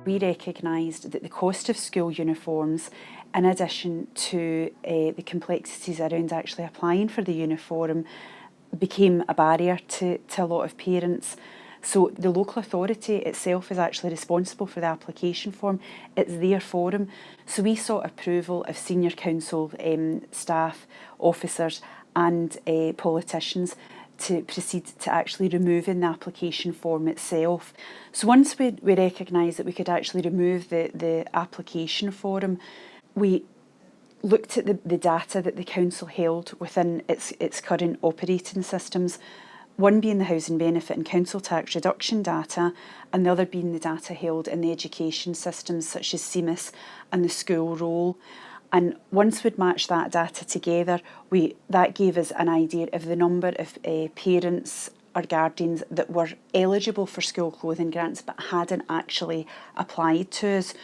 we recognised that the cost of school uniforms, in addition to the complexities around actually applying for the uniform, became a barrier to a lot of parents. So the local authority itself is actually responsible for the application form. It's their forum. So we sought approval of senior council staff, officers and politicians to proceed to actually removing the application form itself. So once we recognised that we could actually remove the application form, we looked at the data that the council held within its current operating systems, one being the housing benefit and council tax reduction data, and the other being the data held in the education systems such as CMIS and the school roll. And once we'd matched that data together, that gave us an idea of the number of parents or guardians that were eligible for school clothing grants but hadn't actually applied to us.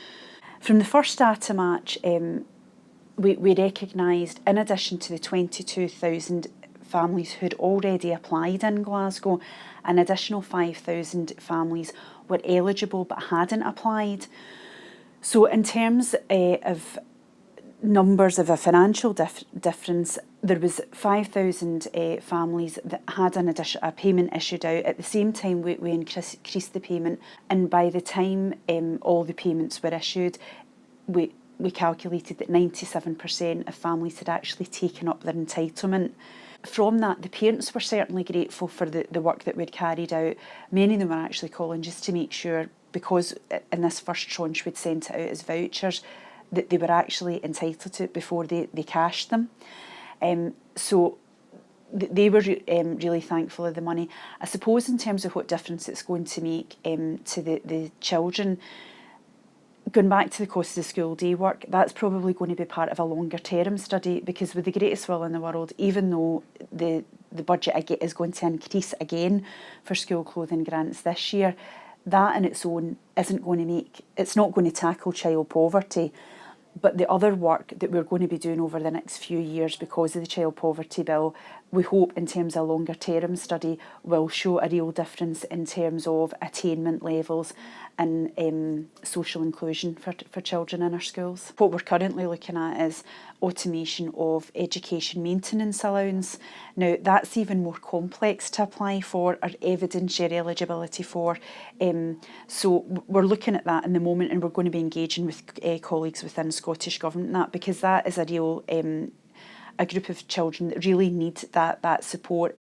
From the first data match, we recognised, in addition to the 22,000 families who'd already applied in Glasgow, an additional 5,000 families were eligible but hadn't applied. So in terms of numbers of a financial difference, there was 5,000 families that had a payment issued out. At the same time, we increased the payment, and by the time all the payments were issued, we calculated that 97% of families had actually taken up their entitlement. From that, the parents were certainly grateful for the work that we'd carried out. Many of them were actually calling just to make sure, because in this first tranche we'd sent it out as vouchers, that they were actually entitled to it before they cashed them. So they were really thankful of the money. I suppose in terms of what difference it's going to make to the children, going back to the cost of the school day work, that's probably going to be part of a longer term study, because with the greatest will in the world, even though the budget is going to increase again for school clothing grants this year, that on its own it's not going to tackle child poverty. But the other work that we're going to be doing over the next few years because of the Child Poverty Bill, we hope in terms of a longer term study will show a real difference in terms of attainment levels and social inclusion for children in our schools. What we're currently looking at is automation of education maintenance allowance. Now that's even more complex to apply for or evidence your eligibility for. So we're looking at that in the moment, and we're going to be engaging with colleagues within Scottish Government that, because that is a real a group of children that really need that support.